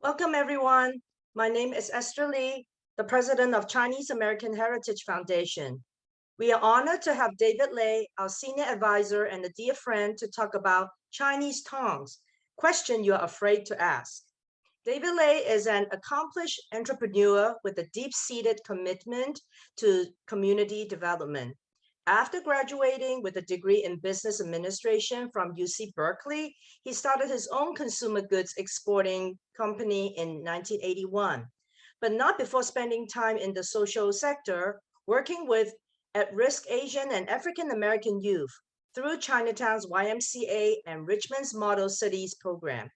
Welcome, everyone. My name is Esther Lee, the president of Chinese American Heritage Foundation. We are honored to have David Lei, our senior advisor and a dear friend, to talk about Chinese tongs, question you're afraid to ask. David Lei is an accomplished entrepreneur with a deep-seated commitment to community development. After graduating with a degree in business administration from UC Berkeley, he started his own consumer goods exporting company in 1981, but not before spending time in the social sector, working with at-risk Asian and African American youth through Chinatown's YMCA and Richmond's Model Cities program.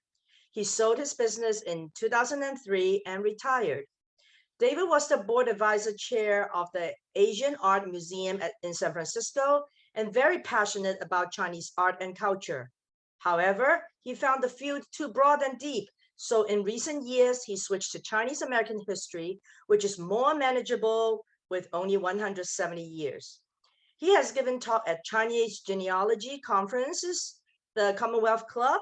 He sold his business in 2003 and retired. David was the board advisor chair of the Asian Art Museum in San Francisco and very passionate about Chinese art and culture. However, he found the field too broad and deep, so in recent years, he switched to Chinese American history, which is more manageable with only 170 years. He has given talk at Chinese genealogy conferences, the Commonwealth Club,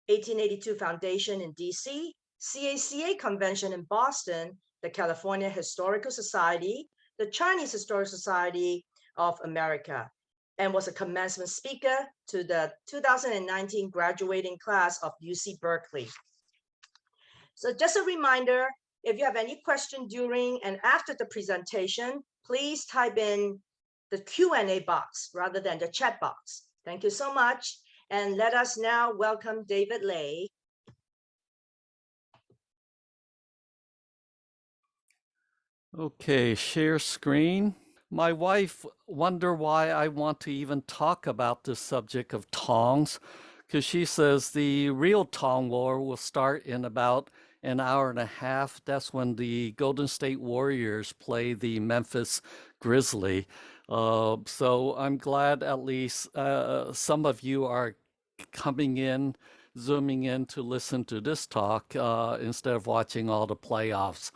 1882 Foundation in DC, CACA Convention in Boston, the California Historical Society, the Chinese Historical Society of America, and was a commencement speaker to the 2019 graduating class of UC Berkeley. So just a reminder, if you have any question during and after the presentation, please type in the Q&A box rather than the chat box. Thank you so much. And let us now welcome David Lei. Okay, share screen. My wife wonder why I want to even talk about this subject of tongs, because she says the real Tong War will start in about an hour and a half. That's when the Golden State Warriors play the Memphis Grizzly. So I'm glad at least some of you are coming in, zooming in to listen to this talk instead of watching all the playoffs.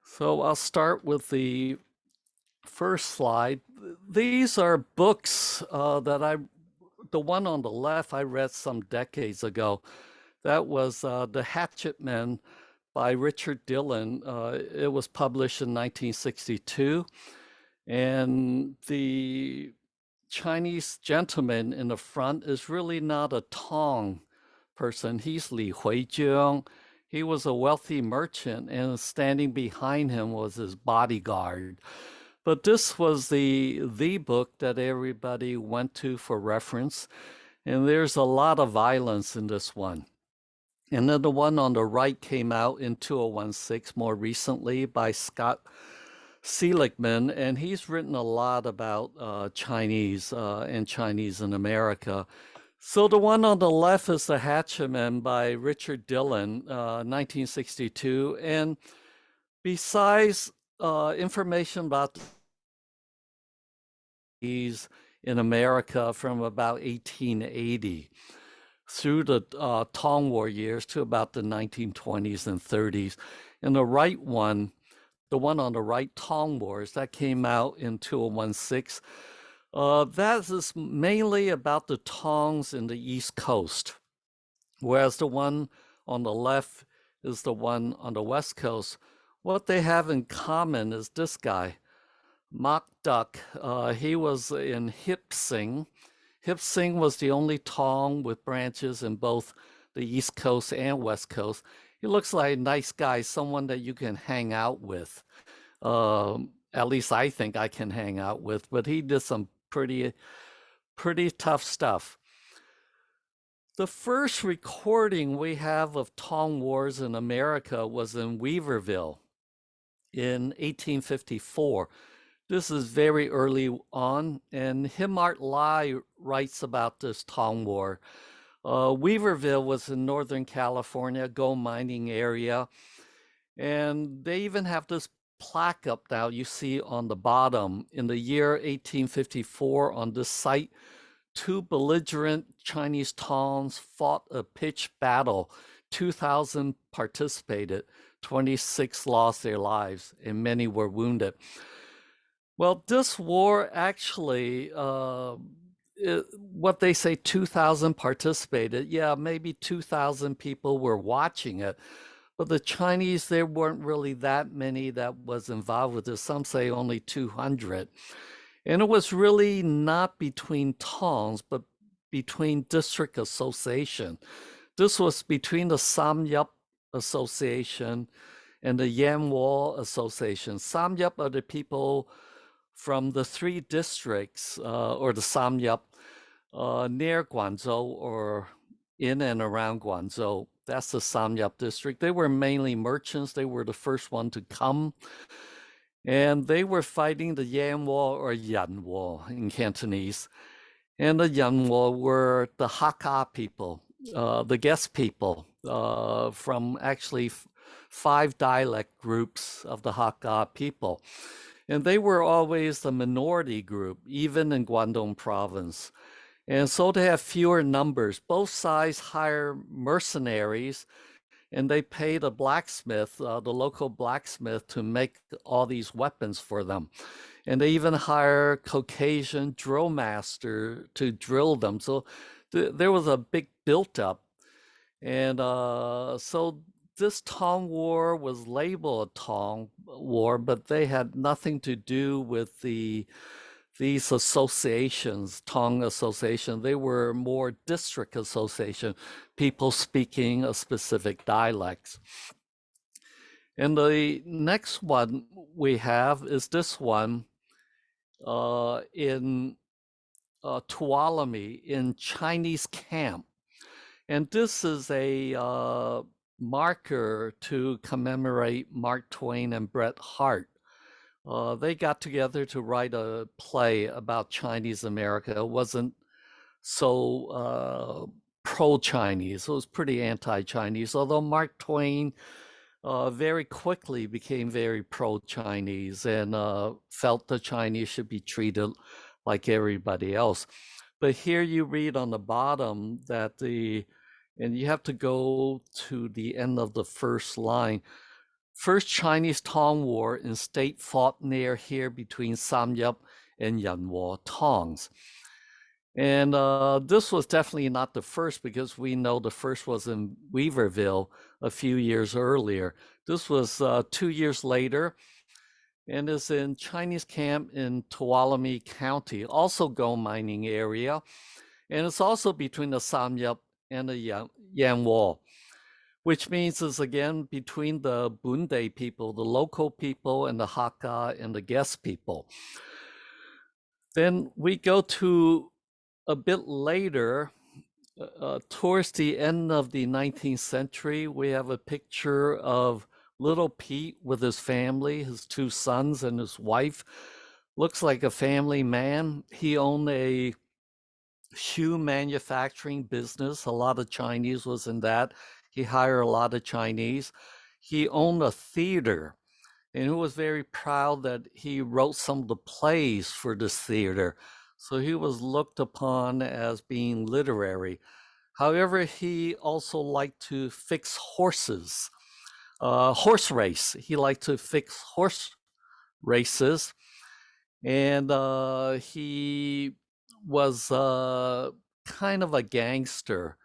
So I'll start with the first slide. These are books the one on the left I read some decades ago. That was The Hatchetmen by Richard Dillon. It was published in 1962. And the Chinese gentleman in the front is really not a Tong person. He's Li Huijiang. He was a wealthy merchant, and standing behind him was his bodyguard. But this was the book that everybody went to for reference, and there's a lot of violence in this one. And then the one on the right came out in 2016 more recently by Scott Seligman, and he's written a lot about Chinese and Chinese in America. So the one on the left is The Hatchetmen by Richard Dillon, 1962. And besides information about these in America from about 1880 through the Tong War years to about the 1920s and 30s. And the right one, the one on the right, Tong Wars, that came out in 2016. That is mainly about the Tongs in the East Coast, whereas the one on the left is the one on the West Coast. What they have in common is this guy, Mok Duck. He was in Hip Sing. Hip Sing was the only Tong with branches in both the East Coast and West Coast. He looks like a nice guy, someone that you can hang out with. At least I think I can hang out with, but he did some pretty tough stuff. The first recording we have of Tong Wars in America was in Weaverville in 1854. This is very early on, and Himart Lai writes about this Tong War. Weaverville was in Northern California, gold mining area, and they even have this plaque up now you see on the bottom. In the year 1854, on this site, two belligerent Chinese Tongs fought a pitched battle. 2,000 participated, 26 lost their lives, and many were wounded. Well, this war actually, what they say 2,000 participated, yeah, maybe 2,000 people were watching it. But the Chinese, there weren't really that many that was involved with this. Some say only 200. And it was really not between Tongs, but between district association. This was between the Samyup Association and the Yanwo Association. Samyup are the people from the three districts, or the Samyup, near Guangzhou or in and around Guangzhou. That's the Samyup district. They were mainly merchants. They were the first one to come. And they were fighting the Yanwo or Yanwo in Cantonese. And the Yanwo were the Hakka people, the guest people, from actually 5 dialect groups of the Hakka people. And they were always the minority group, even in Guangdong province. And so they have fewer numbers. Both sides hire mercenaries, and they pay the blacksmith, the local blacksmith, to make all these weapons for them. And they even hire Caucasian drill master to drill them. So there was a big built-up. And so this Tong War was labeled a Tong War, but they had nothing to do with these associations, Tong Association. They were more district association, people speaking a specific dialects. And the next one we have is this one in Tuolumne in Chinese camp. And this is a marker to commemorate Mark Twain and Bret Hart. They got together to write a play about Chinese America. It wasn't so pro-Chinese. It was pretty anti-Chinese, although Mark Twain very quickly became very pro-Chinese and felt the Chinese should be treated like everybody else. But here you read on the bottom that and you have to go to the end of the first line. First Chinese Tong War in state fought near here between Samyup and Yanwo Tongs. And this was definitely not the first, because we know the first was in Weaverville a few years earlier. This was 2 years later, and is in Chinese camp in Tuolumne County, also gold mining area. And it's also between the Samyup and the Yanwo, which means it's again between the Bunde people, the local people, and the Hakka and the guest people. Then we go to a bit later, towards the end of the 19th century, we have a picture of little Pete with his family, his 2 sons and his wife. Looks like a family man. He owned a shoe manufacturing business. A lot of Chinese was in that. He hired a lot of Chinese. He owned a theater, and he was very proud that he wrote some of the plays for this theater. So he was looked upon as being literary. However, he also liked to fix horses, horse race. He liked to fix horse races. And he was kind of a gangster.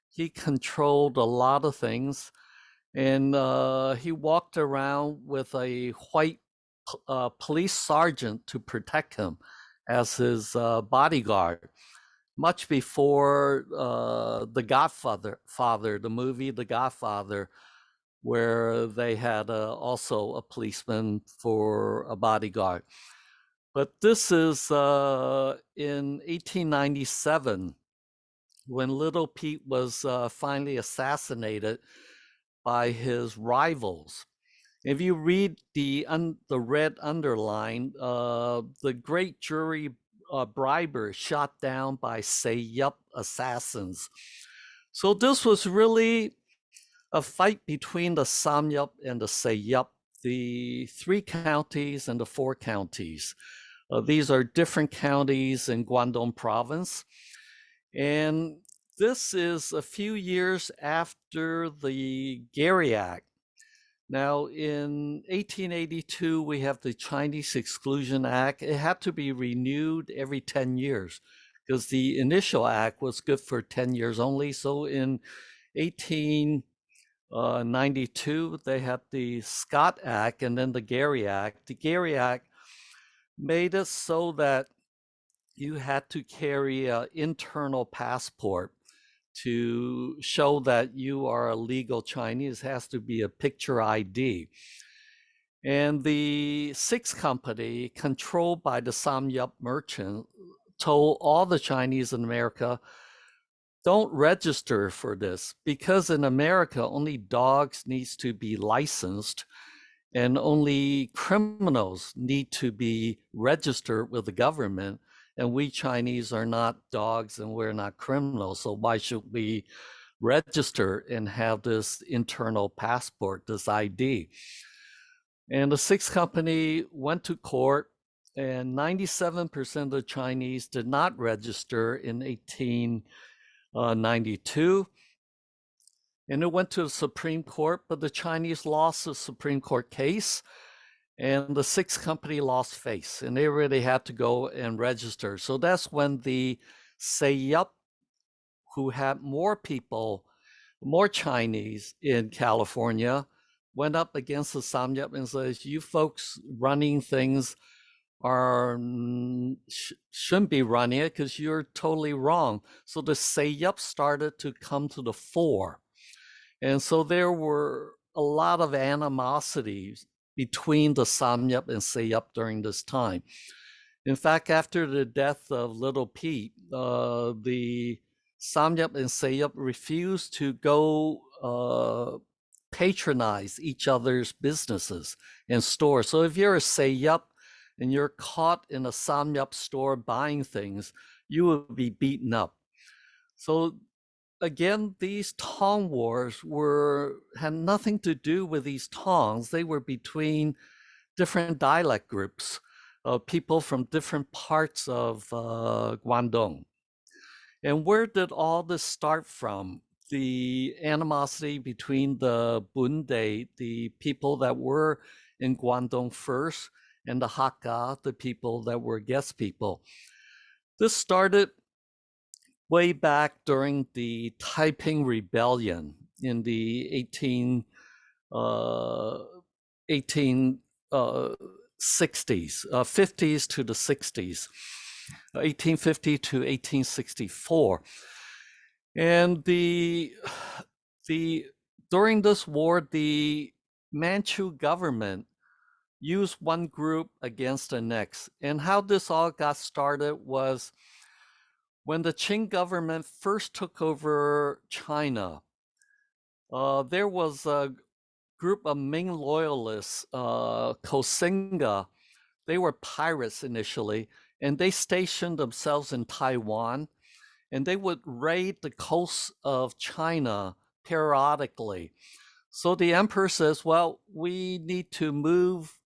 He controlled a lot of things. And he walked around with a white police sergeant to protect him as his bodyguard, much before The Godfather, the movie The Godfather, where they had also a policeman for a bodyguard. But this is in 1897, when little Pete was finally assassinated by his rivals. If you read the red underline, the great jury briber shot down by Sayup assassins. So this was really a fight between the Samyup and the Sayup, the 3 counties and the 4 counties. These are different counties in Guangdong province. And this is a few years after the Gary Act. Now, in 1882, we have the Chinese Exclusion Act. It had to be renewed every 10 years because the initial act was good for 10 years only. So in 18 92, they had the Scott Act and then the Gary Act. The Gary Act made it so that you had to carry an internal passport to show that you are a legal Chinese. It has to be a picture ID. And the Six Company, controlled by the Samyup merchant, told all the Chinese in America, don't register for this, because in America, only dogs needs to be licensed and only criminals need to be registered with the government. And we Chinese are not dogs and we're not criminals. So why should we register and have this internal passport, this ID? And the Six Company went to court, and 97% of the Chinese did not register in 1892. And it went to the Supreme Court, but the Chinese lost the Supreme Court case, and the Six Company lost face, and they really had to go and register. So that's when the Sayup, who had more people, more Chinese in California, went up against the Samyup and says, you folks running things are shouldn't be running it because you're totally wrong. So the Sayup started to come to the fore. And so there were a lot of animosities between the Samyup and Sayup during this time. In fact, after the death of Little Pete, the Samyup and Sayup refused to go patronize each other's businesses and stores. So if you're a Sayup and you're caught in a Samyup store buying things, you will be beaten up. So again, these Tong wars had nothing to do with these Tongs. They were between different dialect groups of people from different parts of Guangdong. And where did all this start from? The animosity between the Bunde, the people that were in Guangdong first, and the Hakka, the people that were guest people. This started way back during the Taiping Rebellion in the 1860s, 50s to the 60s, 1850 to 1864. And during this war, the Manchu government used one group against the next. And how this all got started was when the Qing government first took over China. There was a group of Ming loyalists, Koxinga. They were pirates initially, and they stationed themselves in Taiwan, and they would raid the coast of China periodically. So the emperor says, well, we need to move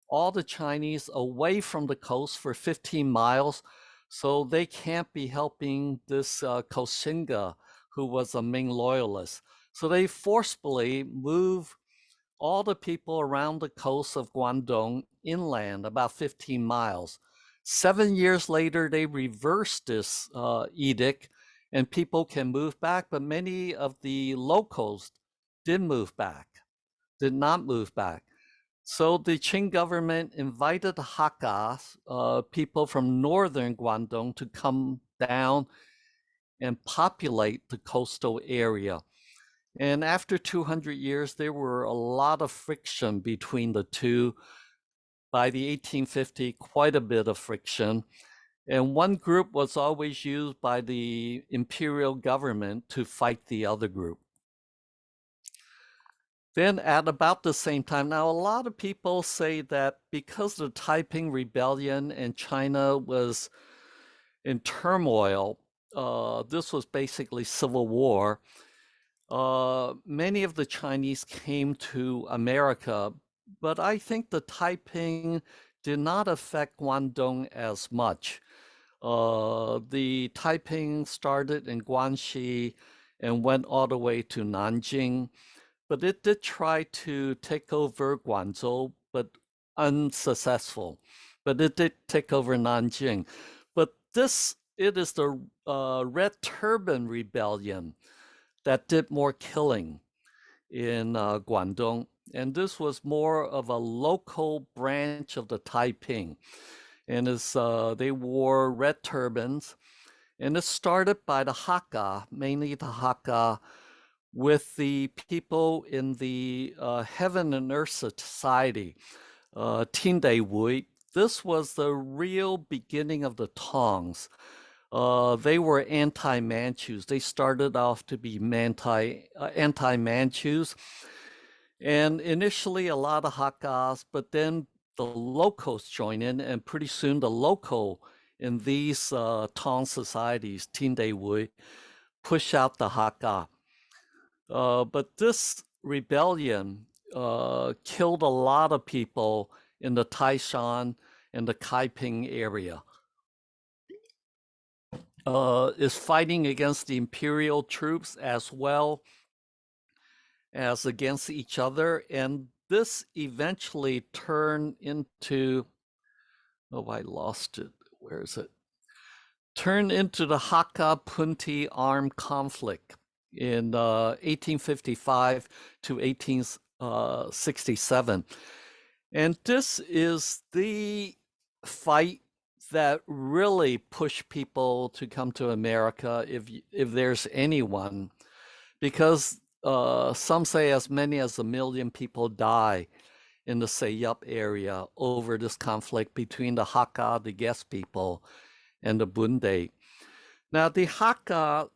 all the Chinese away from the coast for 15 miles, so they can't be helping this Koxinga, who was a Ming loyalist. So they forcefully move all the people around the coast of Guangdong inland, about 15 miles. 7 years later, they reversed this edict, and people can move back, but many of the locals did not move back. So the Qing government invited the Hakka, people from northern Guangdong, to come down and populate the coastal area. And after 200 years, there were a lot of friction between the two. By the 1850, quite a bit of friction. And one group was always used by the imperial government to fight the other group. Then at about the same time, now a lot of people say that because the Taiping Rebellion and China was in turmoil, this was basically civil war, many of the Chinese came to America, but I think the Taiping did not affect Guangdong as much. The Taiping started in Guangxi and went all the way to Nanjing, but it did try to take over Guangzhou, but unsuccessful. But it did take over Nanjing. But it is the Red Turban Rebellion that did more killing. in Guangdong. And this was more of a local branch of the Taiping. And they wore red turbans. And it started by the Hakka, mainly the Hakka, with the people in the Heaven and Earth Society, Tinde Wui. This was the real beginning of the Tongs. They were anti-Manchus. They started off to be anti-Manchus. And initially a lot of Hakkas, but then the locals join in, and pretty soon the local in these Tong societies, Tinde Wui, push out the Hakka. But this rebellion killed a lot of people in the Taishan and the Kaiping area. Is fighting against the imperial troops as well as against each other. And this eventually turned into, oh, I lost it. Where is it? Turned into the Hakka Punti armed conflict in 1855 to 1867. And this is the fight that really pushed people to come to America, if there's anyone, because some say as many as 1 million people die in the Sayup area over this conflict between the Hakka, the guest people, and the Bunde. Now, the Hakka,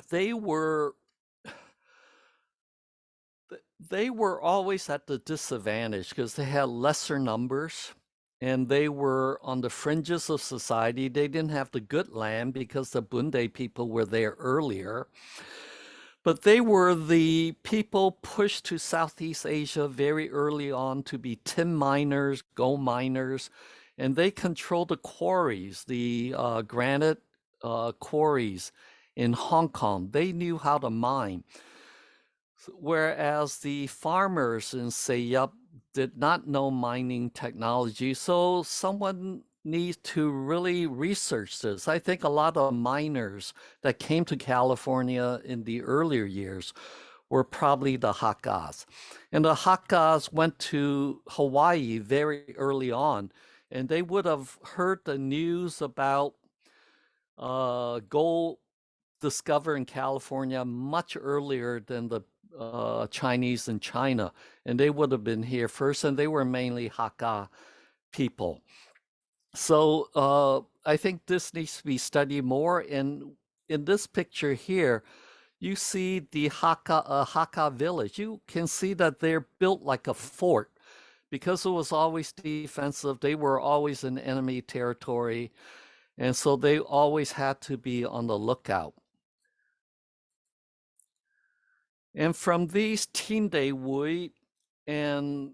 they were always at the disadvantage because they had lesser numbers and they were on the fringes of society. They didn't have the good land because the Bunde people were there earlier. But they were the people pushed to Southeast Asia very early on to be tin miners, gold miners, and they controlled the quarries, the granite quarries in Hong Kong. They knew how to mine. Whereas the farmers in Sayup did not know mining technology. So someone needs to really research this. I think a lot of miners that came to California in the earlier years were probably the Hakkas. And the Hakkas went to Hawaii very early on, and they would have heard the news about gold discovered in California much earlier than the Chinese in China, and they would have been here first, and they were mainly Hakka people. So I think this needs to be studied more. And in this picture here, you see the Hakka village. You can see that they're built like a fort because it was always defensive. They were always in enemy territory, and so they always had to be on the lookout. And from these Tinde Wui and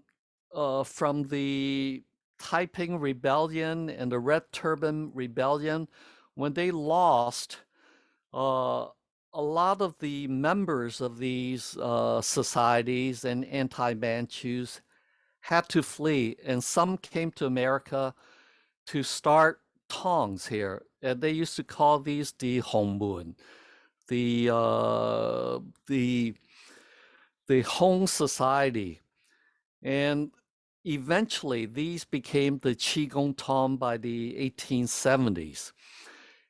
from the Taiping Rebellion and the Red Turban Rebellion, when they lost, a lot of the members of these societies and anti-Manchus had to flee, and some came to America to start Tongs here. And they used to call these the Hongbun, the Hong Society. And eventually these became the Qigong Tong by the 1870s.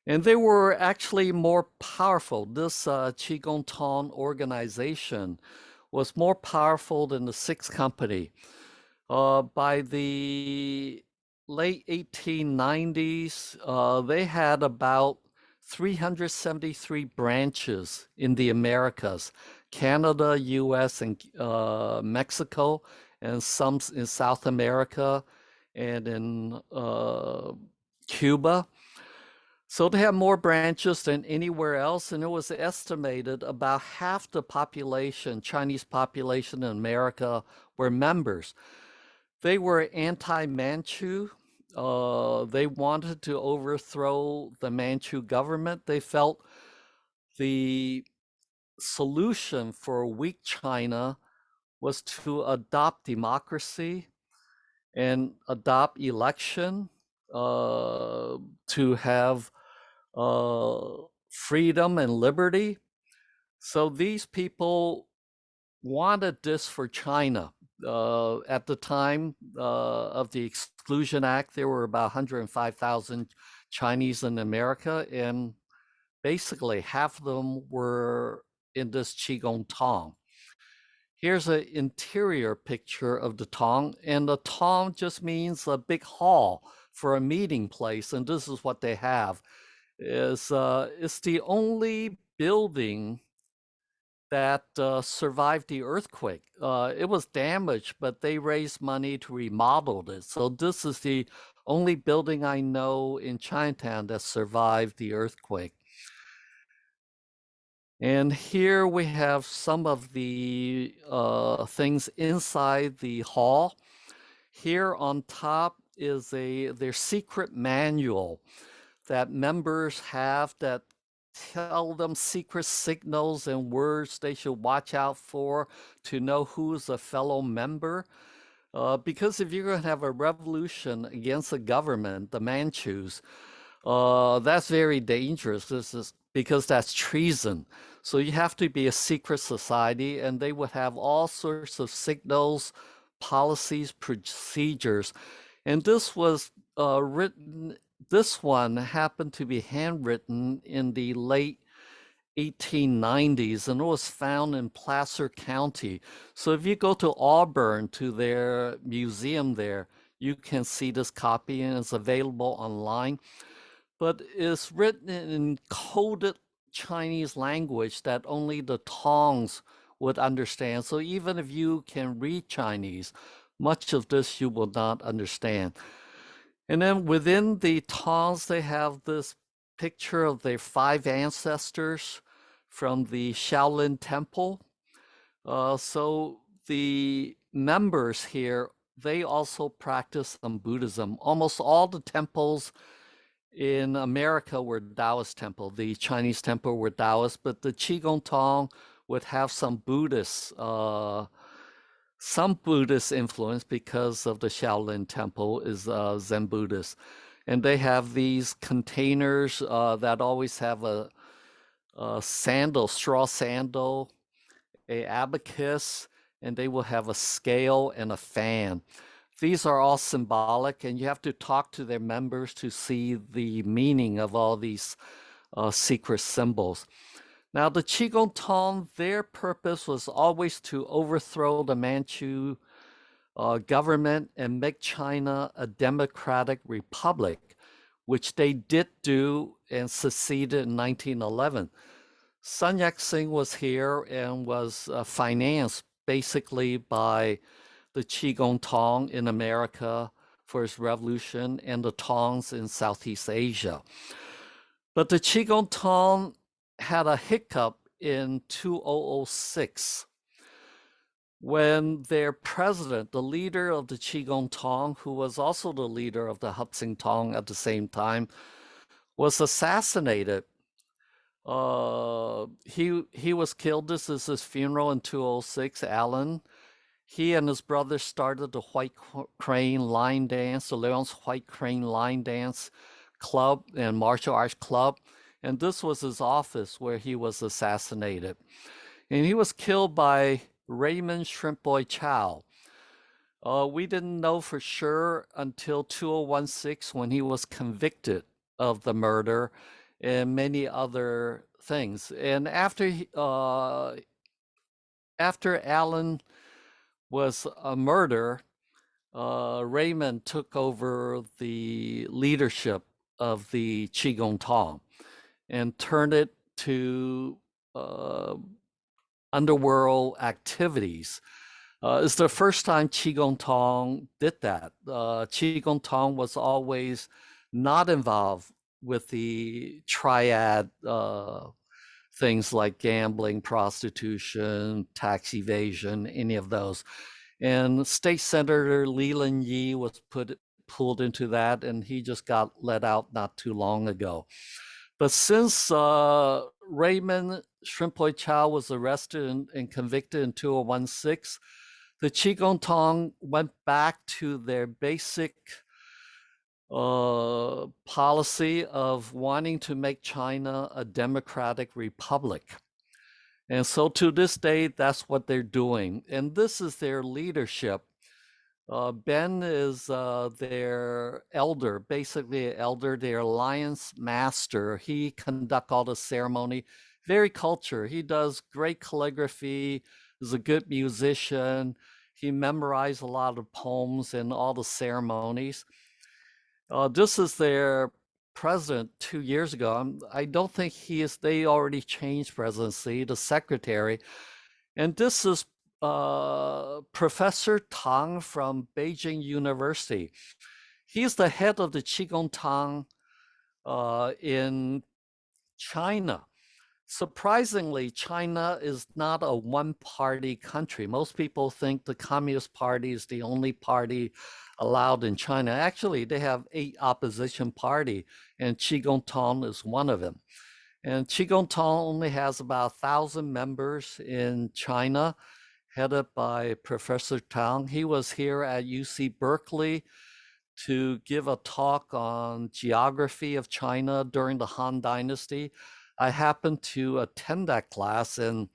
And they were actually more powerful. This Qigong Tong organization was more powerful than the Sixth Company. By the late 1890s, they had about 373 branches in the Americas, Canada, US, and Mexico, and some in South America and in Cuba. So they have more branches than anywhere else, and it was estimated about half the population, Chinese population in America, were members. They were anti-Manchu. They wanted to overthrow the Manchu government. They felt the solution for a weak China was to adopt democracy and adopt election, to have freedom and liberty. So these people wanted this for China. At the time of the Exclusion Act, there were about 105,000 Chinese in America, and basically half of them were in this Qigong Tong. Here's an interior picture of the Tong, and the Tong just means a big hall for a meeting place, and this is what they have. It's the only building that survived the earthquake. It was damaged, but they raised money to remodel it. So this is the only building I know in Chinatown that survived the earthquake. And here we have some of the things inside the hall. Here on top is their secret manual that members have that tell them secret signals and words they should watch out for to know who's a fellow member. Because if you're going to have a revolution against the government, the Manchus, that's very dangerous. This is because that's treason. So you have to be a secret society, and they would have all sorts of signals, policies, procedures. And this was written, this one happened to be handwritten in the late 1890s, and it was found in Placer County. So if you go to Auburn, to their museum there, you can see this copy, and it's available online. But it's written in coded Chinese language that only the Tongs would understand. So even if you can read Chinese, much of this you will not understand. And then within the Tongs, they have this picture of their 5 ancestors from the Shaolin Temple. So the members here, they also practice some Buddhism. Almost all the temples in America were Taoist temple. The Chinese temple were Taoist, but the Qigong Tong would have some Buddhist influence because of the Shaolin Temple is Zen Buddhist. And they have these containers that always have a sandal, straw sandal, a abacus, and they will have a scale and a fan. These are all symbolic, and you have to talk to their members to see the meaning of all these secret symbols. Now, the Qigong Tong, their purpose was always to overthrow the Manchu government and make China a democratic republic, which they did do and seceded in 1911. Sun Yat-sen was here and was financed basically by the Qigong Tong in America for his revolution and the Tongs in Southeast Asia. But the Qigong Tong had a hiccup in 2006 when their president, the leader of the Qigong Tong, who was also the leader of the Hatchetmen Tong at the same time, was assassinated. He was killed. This is his funeral in 2006. Alan. He and his brother started the White Crane Line Dance, the Leon's White Crane Line Dance Club and Martial Arts Club. And this was his office where he was assassinated. And he was killed by Raymond Shrimpboy Chow. We didn't know for sure until 2016 when he was convicted of the murder and many other things. And after Alan was a murder, Raymond took over the leadership of the Qigong Tong and turned it to underworld activities. It's the first time Qigong Tong did that. Qigong Tong was always not involved with the triad things like gambling, prostitution, tax evasion, any of those. And State Senator Leland Yee was pulled into that, and he just got let out not too long ago. But since Raymond Shrimpboy Chow was arrested and convicted in 2016, the Qigong Tong went back to their basic policy of wanting to make China a democratic republic. And so to this day, that's what they're doing. And this is their leadership. Ben is their elder, basically elder, their alliance master. He conduct all the ceremony, very cultured. He does great calligraphy, is a good musician. He memorized a lot of poems and all the ceremonies. This is their president 2 years ago. I don't think they already changed presidency, the secretary. And this is Professor Tong from Beijing University. He's the head of the Qigong Tong in China. Surprisingly, China is not a one-party country. Most people think the Communist Party is the only party allowed in China. Actually, they have 8 opposition parties, and Qigong Tong is one of them. And Qigong Tong only has about 1,000 members in China, headed by Professor Tong. He was here at UC Berkeley to give a talk on geography of China during the Han Dynasty. I happened to attend that class and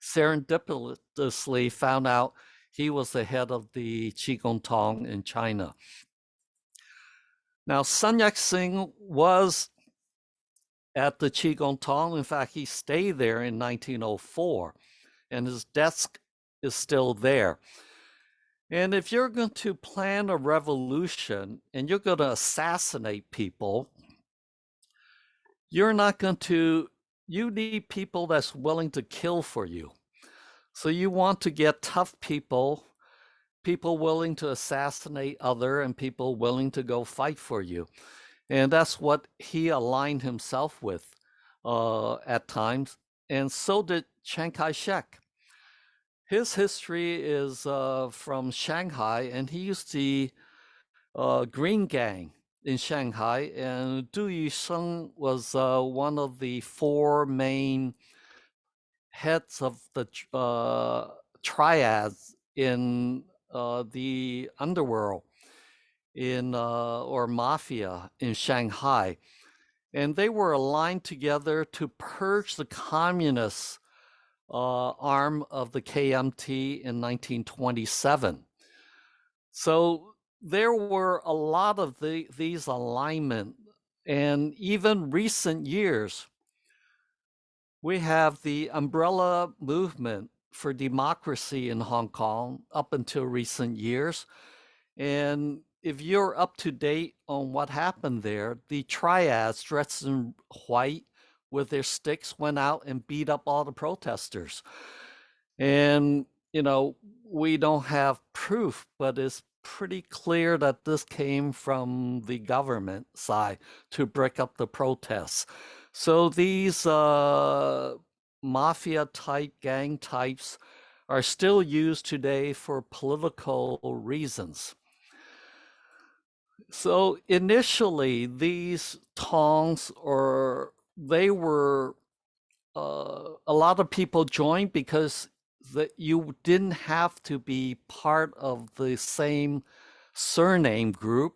serendipitously found out he was the head of the Qigong Tong in China. Now, Sun Yat-sen was at the Qigong Tong. In fact, he stayed there in 1904, and his desk is still there. And if you're going to plan a revolution and you're going to assassinate people, you're not going to, you need people that's willing to kill for you. So you want to get tough people, people willing to assassinate other, and people willing to go fight for you. And that's what he aligned himself with at times. And so did Chiang Kai-shek. His history is from Shanghai, and he used the Green Gang in Shanghai, and Du Yusheng was one of the 4 main heads of the triads in the underworld or mafia in Shanghai. And they were aligned together to purge the communist arm of the KMT in 1927. So there were a lot of these alignment, and even recent years, we have the umbrella movement for democracy in Hong Kong up until recent years. And if you're up to date on what happened there, the triads dressed in white with their sticks went out and beat up all the protesters. And, you know, we don't have proof, but it's pretty clear that this came from the government side to break up the protests. So these mafia type gang types are still used today for political reasons. So initially, these tongs, they were, a lot of people joined because you didn't have to be part of the same surname group,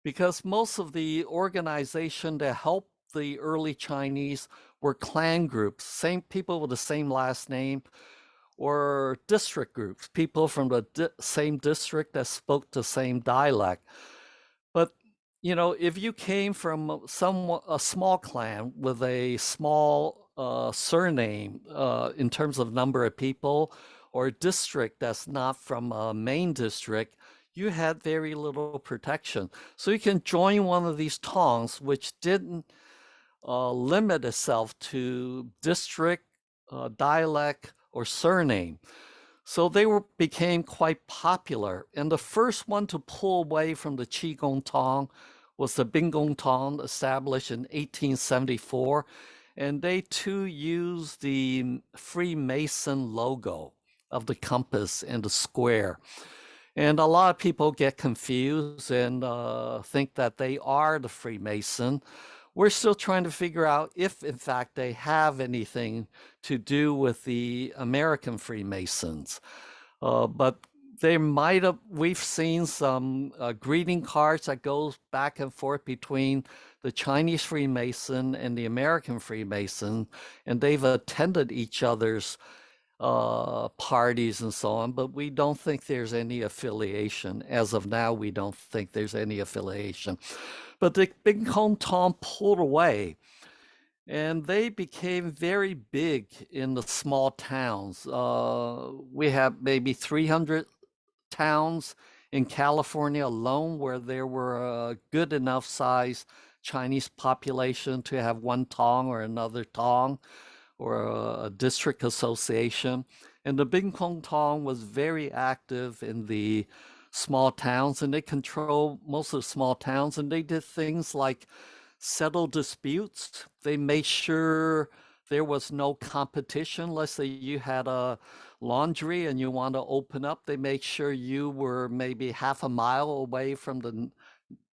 because most of the organization that helped the early Chinese were clan groups, same people with the same last name, or district groups, people from the same district that spoke the same dialect. But, you know, if you came from a small clan with a small surname in terms of number of people, or a district that's not from a main district, you had very little protection. So you can join one of these tongs, which didn't limit itself to district, dialect, or surname. So they became quite popular. And the first one to pull away from the Qigong Tong was the Qigong Tong, established in 1874. And they too used the Freemason logo of the compass and the square. And a lot of people get confused and think that they are the Freemason. We're still trying to figure out if, in fact, they have anything to do with the American Freemasons. But we've seen some greeting cards that goes back and forth between the Chinese Freemason and the American Freemason, and they've attended each other's parties and so on, but we don't think there's any affiliation. As of now, we don't think there's any affiliation. But the Qigong Tong pulled away, and they became very big in the small towns. We have maybe 300 towns in California alone where there were a good enough size Chinese population to have one Tong or another Tong or a district association. And the Qigong Tong was very active in the small towns, and they controlled most of the small towns, and they did things like settle disputes. They made sure there was no competition. Let's say you had a laundry and you want to open up, they made sure you were maybe half a mile away from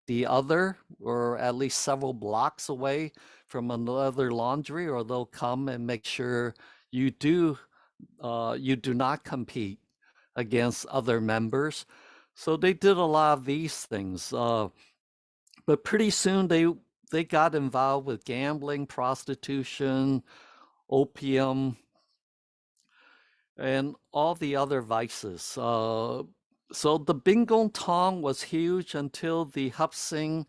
the other, or at least several blocks away from another laundry, or they'll come and make sure you do not compete against other members. So they did a lot of these things. But pretty soon they got involved with gambling, prostitution, opium, and all the other vices. So the Qigong Tong was huge until the Hupsing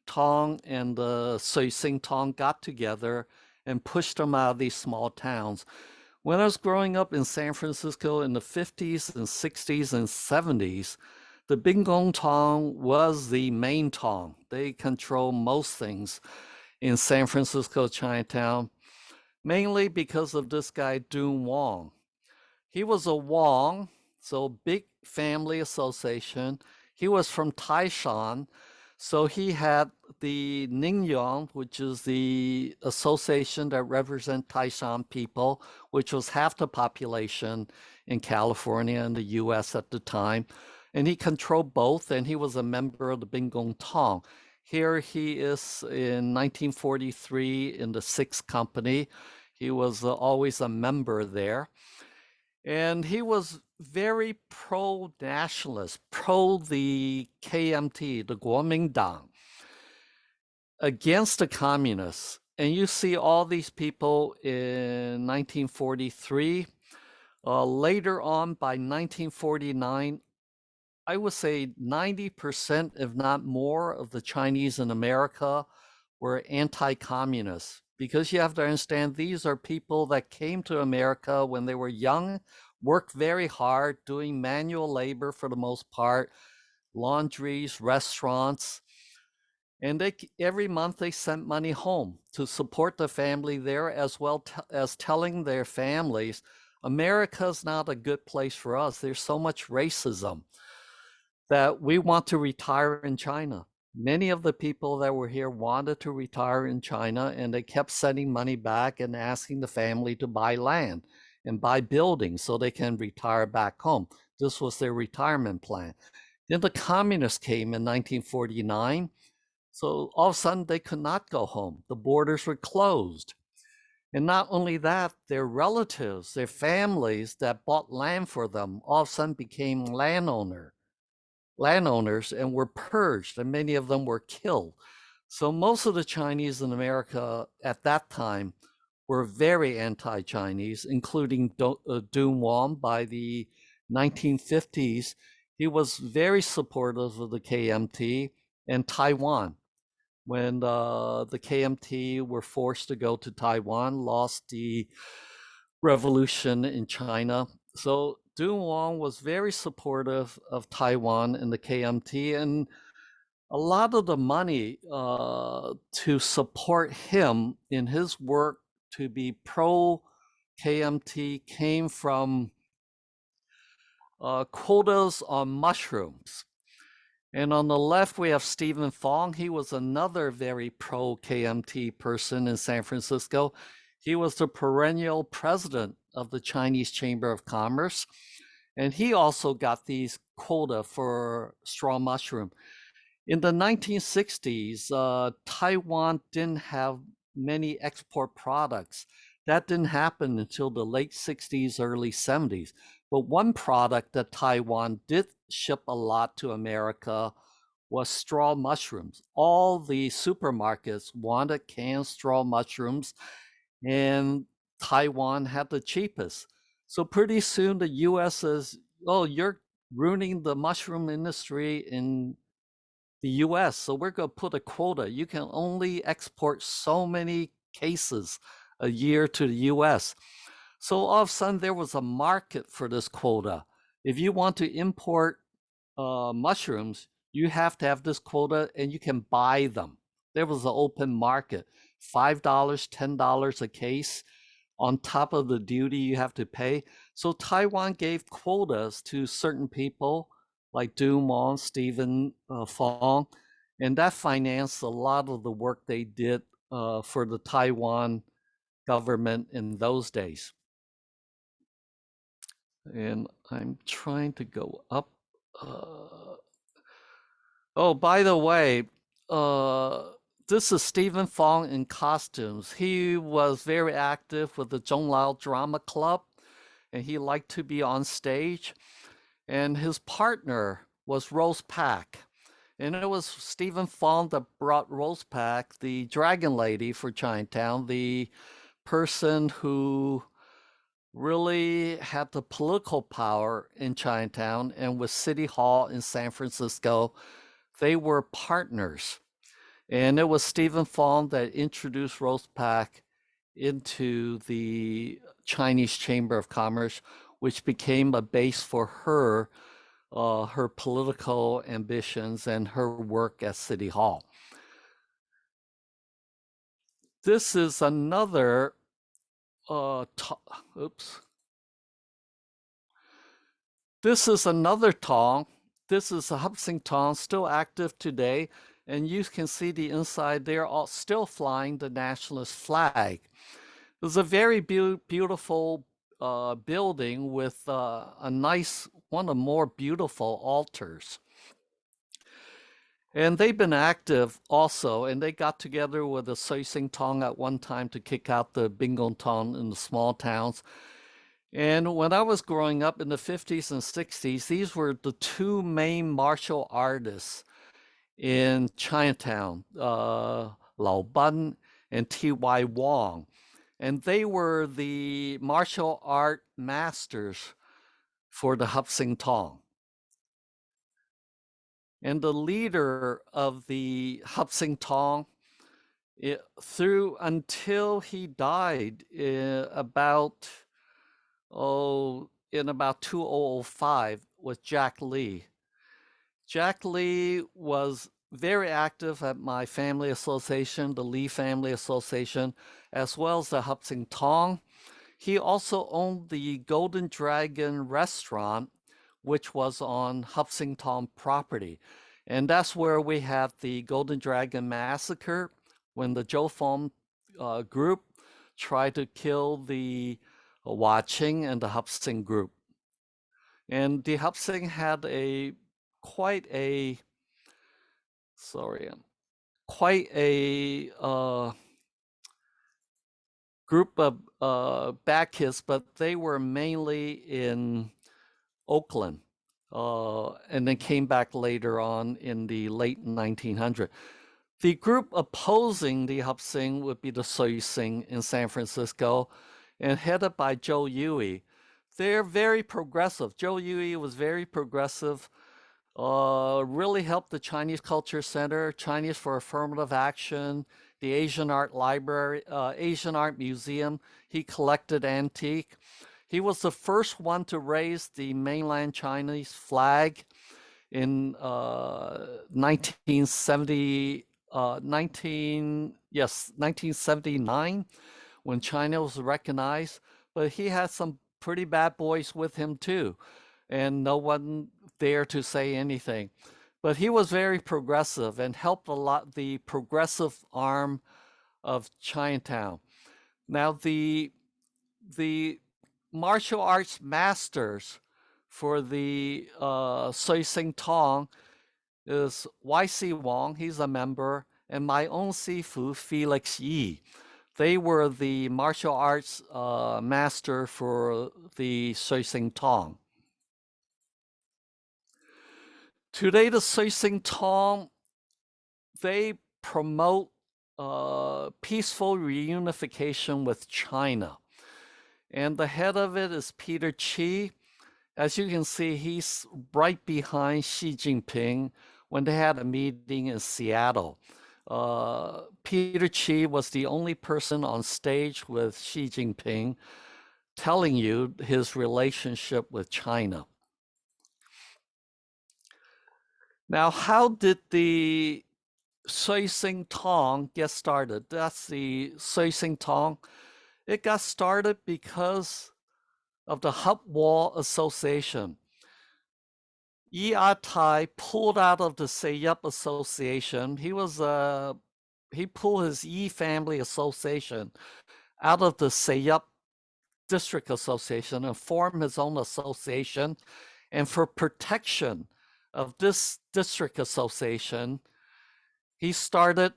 Tong and the Suising Tong got together and pushed them out of these small towns. When I was growing up in San Francisco in the 50s and 60s and 70s, the Qigong Tong was the main Tong. They control most things in San Francisco, Chinatown, mainly because of this guy, Dun Wong. He was a Wong, so big family association. He was from Taishan, so he had the Ningyong, which is the association that represent Taishan people, which was half the population in California and the US at the time. And he controlled both, and he was a member of the Qigong Tong. Here he is in 1943 in the 6th Company. He was always a member there. And he was very pro-nationalist, pro the KMT, the Kuomintang, against the communists. And you see all these people in 1943. Later on, by 1949, I would say 90%, if not more, of the Chinese in America were anti-communist, because you have to understand these are people that came to America when they were young, worked very hard, doing manual labor for the most part, laundries, restaurants, and every month they sent money home to support the family there, as well as telling their families, America's not a good place for us. There's so much racism that we want to retire in China. Many of the people that were here wanted to retire in China, and they kept sending money back and asking the family to buy land and buy buildings so they can retire back home. This was their retirement plan. Then the communists came in 1949. So all of a sudden they could not go home. The borders were closed. And not only that, their relatives, their families that bought land for them all of a sudden became landowners and were purged, and many of them were killed. So most of the Chinese in America at that time were very anti-Chinese, including Dun Wong. By the 1950s, he was very supportive of the KMT and Taiwan. When the KMT were forced to go to Taiwan, lost the revolution in China. So Dun Wong was very supportive of Taiwan and the KMT, and a lot of the money to support him in his work to be pro KMT came from quotas on mushrooms. And on the left, we have Stephen Fong. He was another very pro KMT person in San Francisco. He was the perennial president of the Chinese Chamber of Commerce. And he also got these quota for straw mushroom. In the 1960s, Taiwan didn't have many export products. That didn't happen until the late 60s, early 70s. But one product that Taiwan did ship a lot to America was straw mushrooms. All the supermarkets wanted canned straw mushrooms, and Taiwan had the cheapest. So pretty soon the US says, oh, you're ruining the mushroom industry in the US, so we're going to put a quota. You can only export so many cases a year to the US. So all of a sudden, there was a market for this quota. If you want to import mushrooms, you have to have this quota and you can buy them. There was an open market, $5, $10 a case on top of the duty you have to pay. So Taiwan gave quotas to certain people like Dumont, Stephen Fong, and that financed a lot of the work they did for the Taiwan government in those days. And I'm trying to go up. Oh, by the way, this is Stephen Fong in costumes. He was very active with the Zhonglao Drama Club, and he liked to be on stage. And his partner was Rose Pak. And it was Stephen Fong that brought Rose Pak, the dragon lady for Chinatown, the person who really had the political power in Chinatown and with City Hall in San Francisco. They were partners. And it was Stephen Fong that introduced Rose Pak into the Chinese Chamber of Commerce, which became a base for her political ambitions and her work at City Hall. This is another This is another Tong. This is a Hupsing Tong, still active today. And you can see the inside, they're all still flying the nationalist flag. It was a very beautiful building with a nice, one of the more beautiful altars. And they've been active also, and they got together with the Soising Tong at one time to kick out the Qigong Tong in the small towns. And when I was growing up in the 50s and 60s, these were the two main martial artists in Chinatown, Lao Ban and T.Y. Wong. And they were the martial art masters for the Hupsing Tong. And the leader of the Hupsing Tong, until he died in about 2005, was Jack Lee. Jack Lee was very active at my family association, the Lee Family Association, as well as the Hupsing Tong. He also owned the Golden Dragon restaurant, which was on Hupsing Tong property. And that's where we had the Golden Dragon Massacre, when the Zhou Feng group tried to kill the Watching and the Hupsing group. And the Hupsing had quite a group of bad kids, but they were mainly in Oakland, and then came back later on in the late 1900s. The group opposing the Hupsing would be the Soising in San Francisco, and headed by Zhou Yui. They're very progressive. Zhou Yui was very progressive, really helped the Chinese Culture Center, Chinese for Affirmative Action, the Asian Art Library, Asian Art Museum. He collected antique. He was the first one to raise the mainland Chinese flag in 1979, when China was recognized. But he had some pretty bad boys with him too, and no one there to say anything. But he was very progressive and helped a lot the progressive arm of Chinatown. Now the martial arts masters for the Soising Tong is Y.C. Wong, he's a member, and my own Sifu, Felix Yi. They were the martial arts master for the Shaolin Tong. Today, the Shaolin Tong, they promote peaceful reunification with China. And the head of it is Peter Chi. As you can see, he's right behind Xi Jinping when they had a meeting in Seattle. Peter Chi was the only person on stage with Xi Jinping telling you his relationship with China. Now, how did the Shaolin Tong get started? That's the Shaolin Tong. It got started because of the Hut Wall Association. Yi Tai pulled out of the CAHF Association. He pulled his Yi Family Association out of the CAHF District Association and formed his own association. And for protection of this district association, he started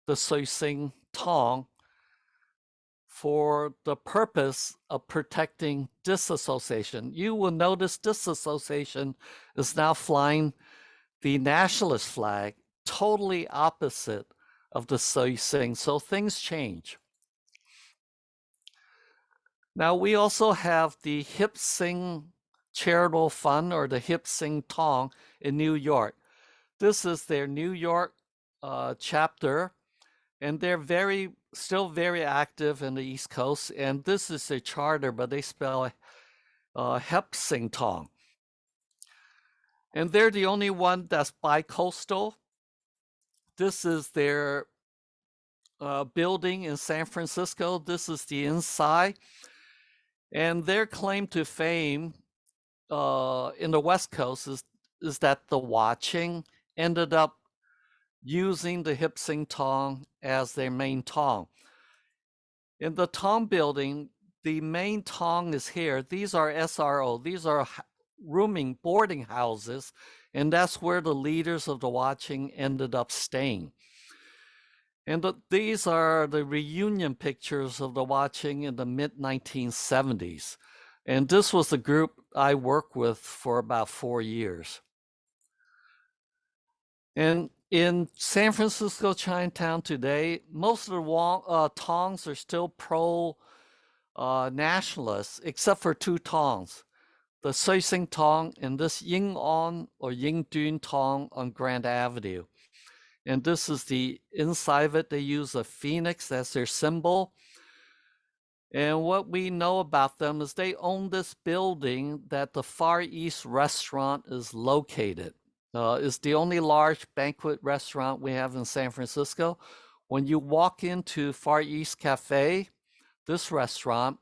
the Shaolin Tong for the purpose of protecting this association. You will notice this association is now flying the nationalist flag, totally opposite of the Shaolin. So things change. Now we also have the Hip Sing Charitable Fund, or the Hip Sing Tong, in New York. This is their New York chapter, and they're still very active in the East Coast. And this is their charter, but they spell Hip Sing Tong. And they're the only one that's bi-coastal. This is their building in San Francisco. This is the inside. And their claim to fame in the West Coast is that the Watching ended up using the Hip Sing Tong as their main tong. In the Tong building, the main tong is here. These are SRO. These are boarding houses, and that's where the leaders of the Watching ended up staying. And these are the reunion pictures of the Watching in the mid-1970s. And this was the group I worked with for about 4 years. And in San Francisco, Chinatown today, most of the tongs are still pro-nationalists, except for 2 tongs. The Shaolin Tong and this Ying On or Ying Dun Tong on Grand Avenue. And this is the inside of it. They use a phoenix as their symbol. And what we know about them is they own this building that the Far East Restaurant is located. It's the only large banquet restaurant we have in San Francisco. When you walk into Far East Cafe, this restaurant,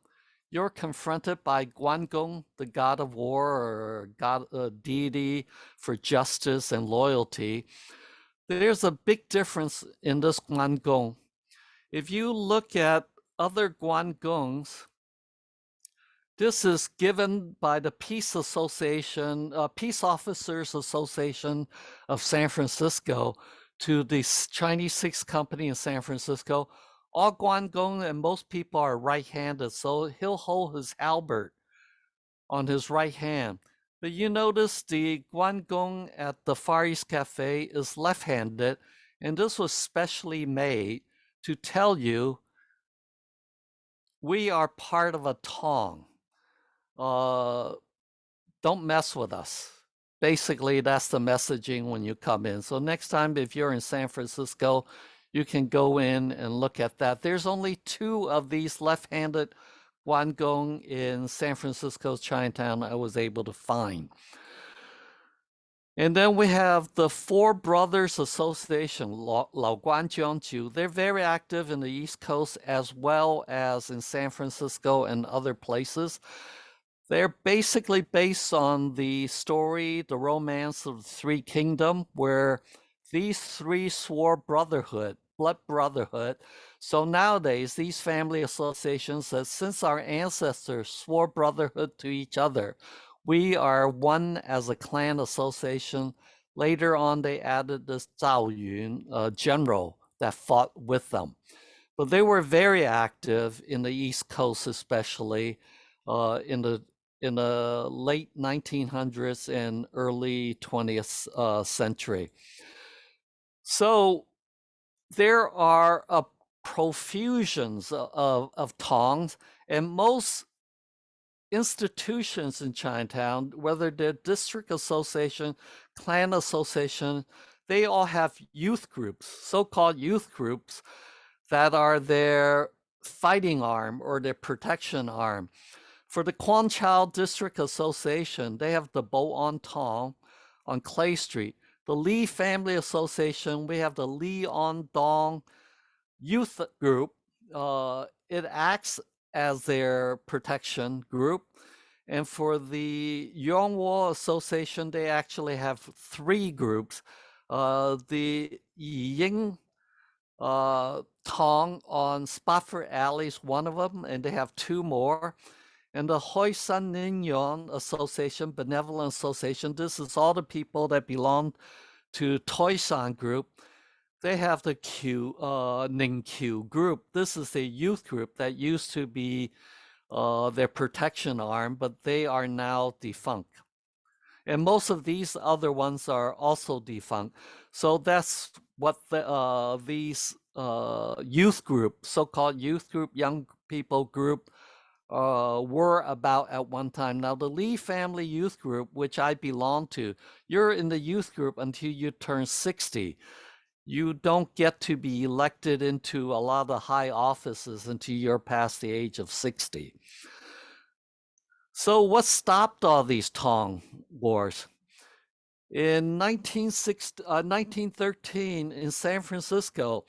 you're confronted by Guangong, the god of war, or deity for justice and loyalty. There's a big difference in this Guangong. If you look at other Guangongs, this is given by the Peace Association, Peace Officers Association of San Francisco to the Chinese Six Company in San Francisco. All Guangong and most people are right-handed, so he'll hold his halberd on his right hand. But you notice the Guangong at the Far East Cafe is left-handed, and this was specially made to tell you we are part of a tong. Don't mess with us. Basically, that's the messaging when you come in. So next time, if you're in San Francisco, you can go in and look at that. There's only 2 of these left-handed Guangong in San Francisco's Chinatown I was able to find. And then we have the Four Brothers Association, Lao Guanjiangju. They're very active in the East Coast as well as in San Francisco and other places. They're basically based on the story, the romance of the 3 Kingdoms, where these 3 swore brotherhood, blood brotherhood. So nowadays, these family associations said, since our ancestors swore brotherhood to each other, we are one as a clan association. Later on, they added this Zhao Yun, general that fought with them. But they were very active in the East Coast, especially in the late 1900s and early 20th century. So there are profusions of tongs, and most institutions in Chinatown, whether they're district association, clan association, they all have youth groups, so-called youth groups, that are their fighting arm or their protection arm. For the Quanchao District Association, they have the Bo On Tong on Clay Street. The Lee Family Association, we have the Lee On Dong Youth Group. It acts as their protection group. And for the Yongwo Association, they actually have 3 groups. The Ying Tong on Spofford Alley is one of them, and they have 2 more. And the Hoi San Ningyon Association, Benevolent Association, this is all the people that belong to Toisan Group. They have the Ningqiu group. This is a youth group that used to be their protection arm, but they are now defunct. And most of these other ones are also defunct. So that's what these youth group, so-called youth group, young people group, were about at one time. Now, the Lee Family Youth Group, which I belong to, you're in the youth group until you turn 60. You don't get to be elected into a lot of the high offices until you're past the age of 60. So what stopped all these Tong wars? In 1913 in San Francisco,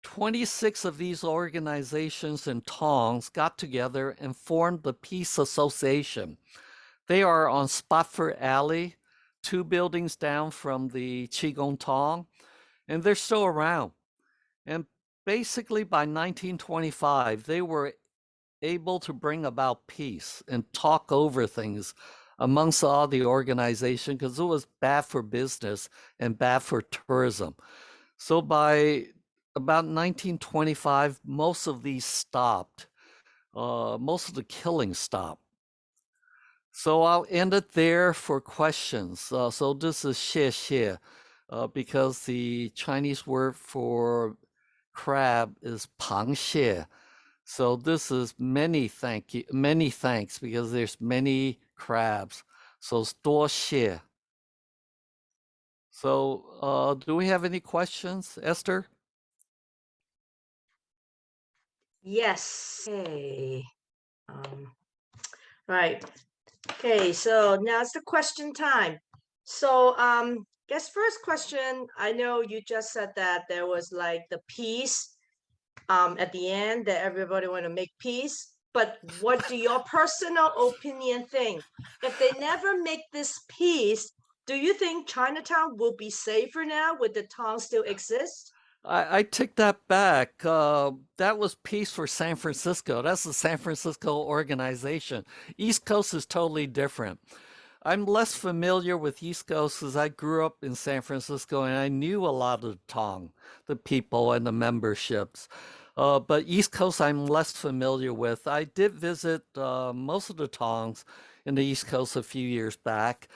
26 of these organizations and Tongs got together and formed the Peace Association. They are on Spofford Alley, 2 buildings down from the Qigong Tong, and they're still around. And basically by 1925, they were able to bring about peace and talk over things amongst all the organization because it was bad for business and bad for tourism. So by about 1925, most of these stopped. Most of the killings stopped. So I'll end it there for questions. So this is 谢谢, because the Chinese word for crab is 螃蟹. So this is many thanks because there's many crabs. So 多谢. So do we have any questions, Esther? Yes. Okay. Right. Okay, so now it's the question time. So guess first question, I know you just said that there was like the peace at the end that everybody want to make peace, but what do your personal opinion think? If they never make this peace, do you think Chinatown will be safer now? Would the town still exist? I take that back. That was peace for San Francisco. That's the San Francisco organization. East Coast is totally different. I'm less familiar with East Coast because I grew up in San Francisco and I knew a lot of the Tong, the people and the memberships. But East Coast, I'm less familiar with. I did visit most of the Tongs in the East Coast a few years back.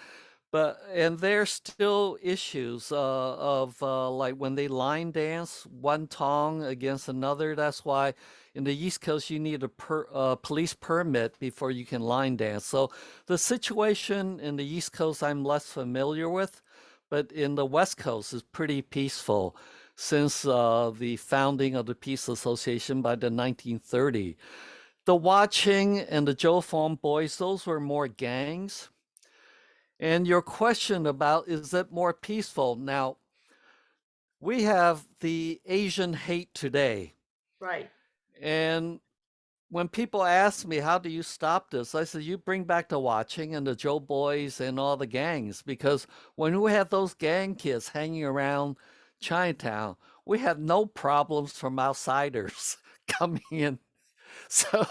And there's still issues of like when they line dance one Tong against another. That's why in the East Coast you need a police permit before you can line dance. So the situation in the East Coast I'm less familiar with, but in the West Coast is pretty peaceful since the founding of the Peace Association by the 1930s. The Watching and the Joe Fong Boys, those were more gangs. And your question about is it more peaceful? Now, we have the Asian hate today. Right. And when people ask me, how do you stop this? I say, you bring back the Watching and the Joe Boys and all the gangs. Because when we have those gang kids hanging around Chinatown, we have no problems from outsiders coming in. So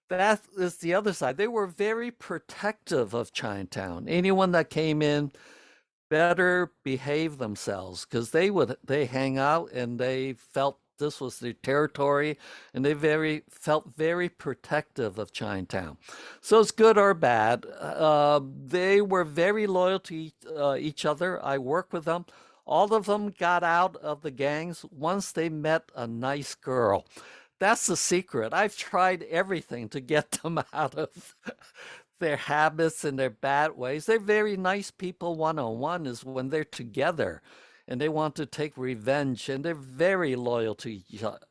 that is the other side. They were very protective of Chinatown. Anyone that came in better behave themselves because they hang out and they felt this was their territory, and they felt very protective of Chinatown. So it's good or bad. They were very loyal to each other. I worked with them. All of them got out of the gangs once they met a nice girl. That's the secret. I've tried everything to get them out of their habits and their bad ways. They're very nice people one on one, is when they're together and they want to take revenge, and they're very loyal to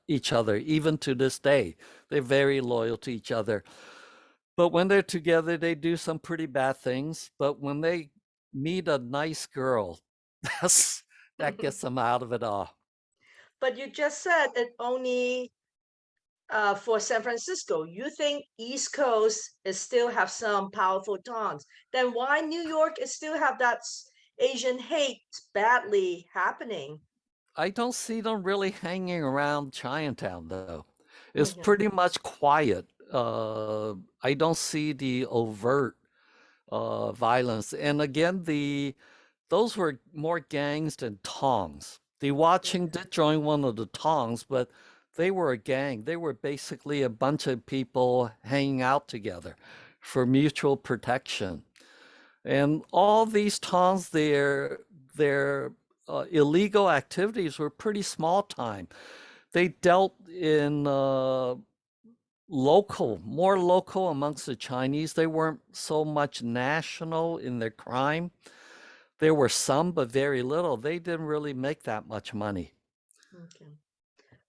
each other, even to this day. They're very loyal to each other. But when they're together, they do some pretty bad things. But when they meet a nice girl, that gets them out of it all. But you just said it only for San Francisco. You think East Coast is still have some powerful tongs. Then why New York is still have that Asian hate badly happening? I don't see them really hanging around Chinatown, though. It's Okay. pretty much quiet. I don't see the overt violence. And again, those were more gangs than tongs. The Watching did join one of the tongs, but they were a gang. They were basically a bunch of people hanging out together for mutual protection. And all these tongs, their illegal activities were pretty small time. They dealt in more local amongst the Chinese. They weren't so much national in their crime. There were some, but very little. They didn't really make that much money. Okay.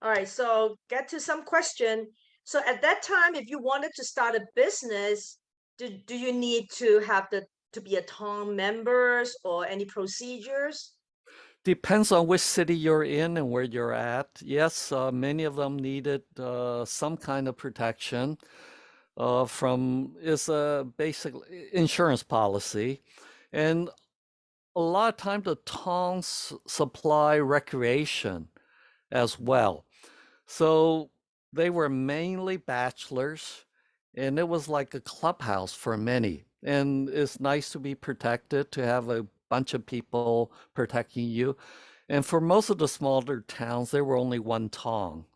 All right. So get to some question. So at that time, if you wanted to start a business, do you need to have to be a Tong members or any procedures? Depends on which city you're in and where you're at. Yes, many of them needed some kind of protection from is a basic insurance policy, and a lot of times the towns supply recreation as well. So they were mainly bachelors, and it was like a clubhouse for many. And it's nice to be protected, to have a bunch of people protecting you. And for most of the smaller towns, there were only one tong.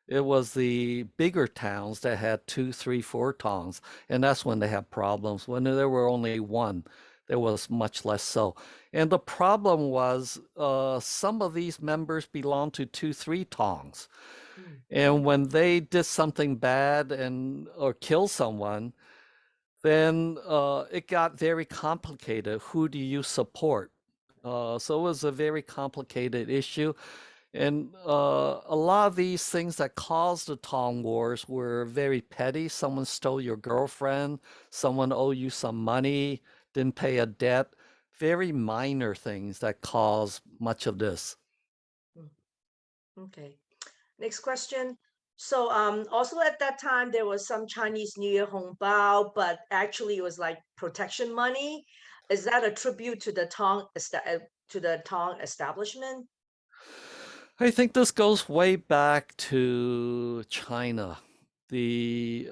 It was the bigger towns that had two, three, four tongs, and that's when they had problems. When there were only one, there was much less so. And the problem was some of these members belonged to two, three tongs. Mm. And when they did something bad and or killed someone, then it got very complicated. Who do you support? So it was a very complicated issue. And a lot of these things that caused the Tong Wars were very petty. Someone stole your girlfriend, someone owed you some money, didn't pay a debt. Very minor things that caused much of this. Okay. Next question. So also at that time there was some Chinese New Year hongbao, but actually it was like protection money. Is that a tribute to the Tong establishment? I think this goes way back to China. The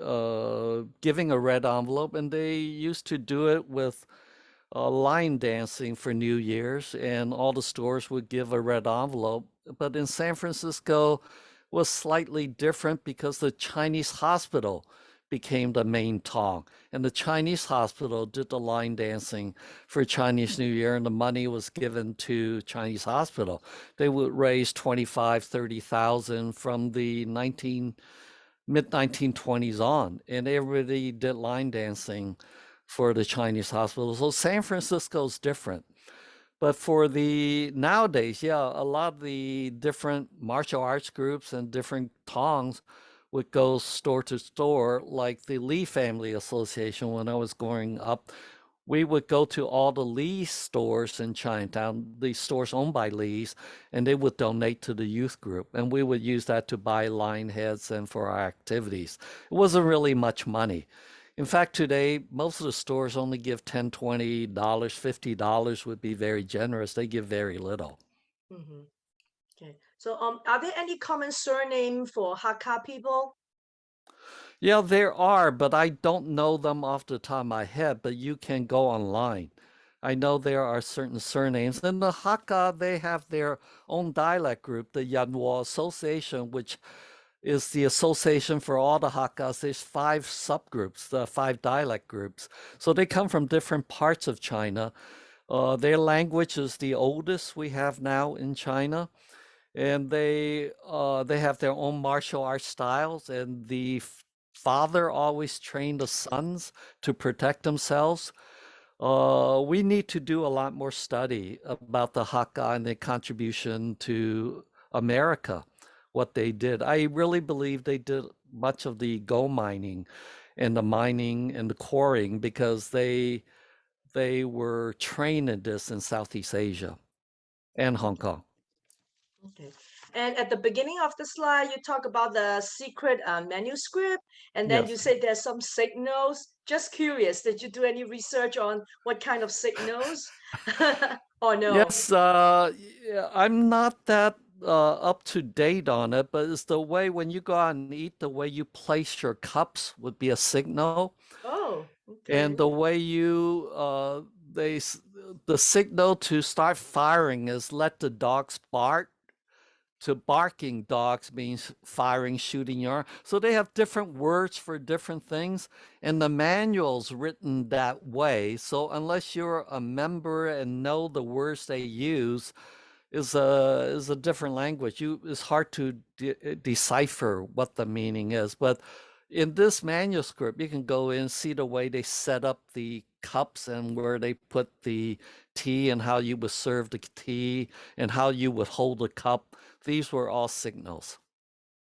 giving a red envelope, and they used to do it with line dancing for New Year's, and all the stores would give a red envelope. But in San Francisco was slightly different because the Chinese hospital became the main tong, and the Chinese hospital did the line dancing for Chinese New Year, and the money was given to Chinese hospital. They would raise 25, 30,000 from the mid 1920s on, and everybody did line dancing for the Chinese hospital. So San Francisco's different. But for the nowadays, yeah, a lot of the different martial arts groups and different tongs would go store to store, like the Lee Family Association. When I was growing up, we would go to all the Lee stores in Chinatown, the stores owned by Lee's, and they would donate to the youth group. And we would use that to buy line heads and for our activities. It wasn't really much money. In fact, today, most of the stores only give $10, $20, $50 would be very generous. They give very little. Mm-hmm. Okay. So are there any common surname for Hakka people? Yeah, there are, but I don't know them off the top of my head, but you can go online. I know there are certain surnames. And the Hakka, they have their own dialect group, the Yanwo Association, which is the association for all the Hakkas. There's 5 subgroups, the 5 dialect groups. So they come from different parts of China. Their language is the oldest we have now in China, and they have their own martial arts styles. And the father always trained the sons to protect themselves. We need to do a lot more study about the Hakka and their contribution to America, what they did. I really believe they did much of the gold mining and the quarrying because they were trained in this in Southeast Asia and Hong Kong. Okay. And at the beginning of the slide, you talk about the secret manuscript, and then Yes. you say there's some signals. Just curious, did you do any research on what kind of signals? Or no? Yes, yeah, I'm not that up to date on it, but it's the way when you go out and eat, the way you place your cups would be a signal. Oh, And okay. the way you the signal to start firing is let the dogs bark. To barking dogs means firing, shooting your arm. So they have different words for different things, and the manual's written that way. So unless you're a member and know the words they use, is a different language. It's hard to decipher what the meaning is. But in this manuscript, you can go in and see the way they set up the cups and where they put the tea and how you would serve the tea and how you would hold the cup. These were all signals.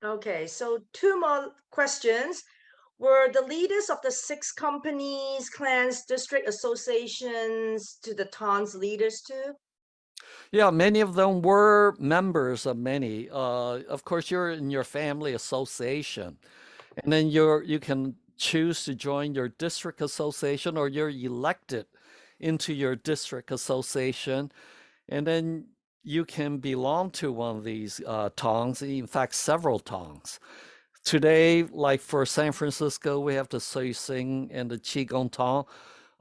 Okay, so 2 more questions. Were the leaders of the 6 companies, clans, district associations to the Tongs leaders too? Yeah, many of them were members of many. Of course, you're in your family association, and then you can choose to join your district association, or you're elected into your district association, and then you can belong to one of these tongs. In fact, several tongs. Today, like for San Francisco, we have the Sui Sing and the Qigong Tong.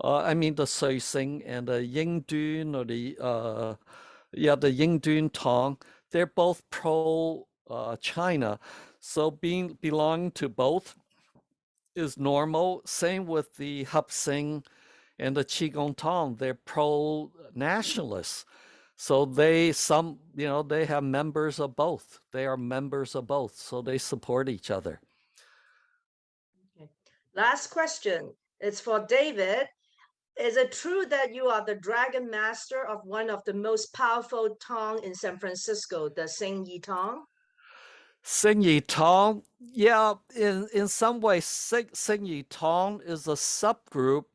I mean the Sui Sing and the Yingdun or the Yingdun Tong. They're both pro China, so belonging to both is normal. Same with the Hup Sing and the Qigong Tong. They're pro nationalists. So they have members of both. They are members of both, so they support each other. Okay. Last question. It's for David. Is it true that you are the dragon master of one of the most powerful Tong in San Francisco, the Sing Yi Tong? Sing Yi Tong, yeah, in some ways, Sing Yi Tong is a subgroup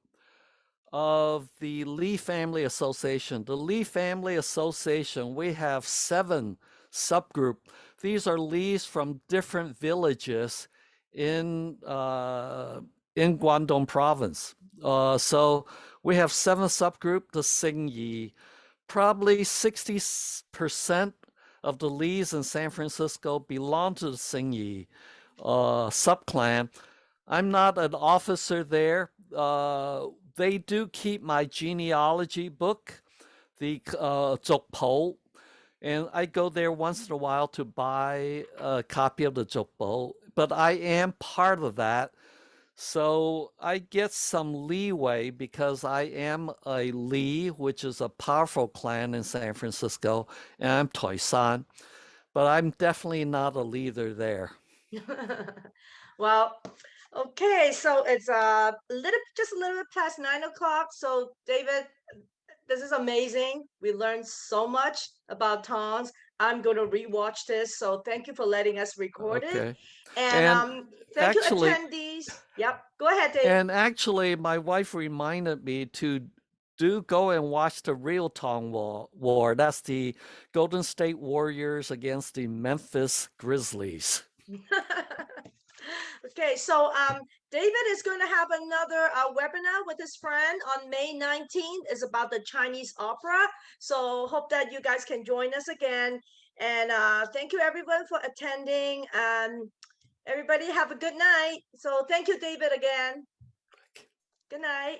of the Lee Family Association. The Lee Family Association, we have 7 subgroup. These are Lees from different villages in Guangdong province. So we have 7 subgroup, the Sing Yi. Probably 60% of the Lees in San Francisco belong to the Sing Yi subclan. I'm not an officer there. They do keep my genealogy book, the Zhokpo, and I go there once in a while to buy a copy of the Zhokpo, but I am part of that. So I get some leeway because I am a Li, which is a powerful clan in San Francisco, and I'm Toisan, but I'm definitely not a leader there. Well, okay, so it's just a little bit past 9 o'clock. So David, this is amazing. We learned so much about Tongs. I'm going to rewatch this. So thank you for letting us record it. Okay. And And thank you, actually, attendees. Yep, go ahead, Dave. my wife reminded me to do go and watch the real Tong War. That's the Golden State Warriors against the Memphis Grizzlies. Okay, so David is going to have another webinar with his friend on May 19th. It's about the Chinese opera. So hope that you guys can join us again. And thank you everyone for attending. Everybody have a good night. So thank you, David, again. Good night.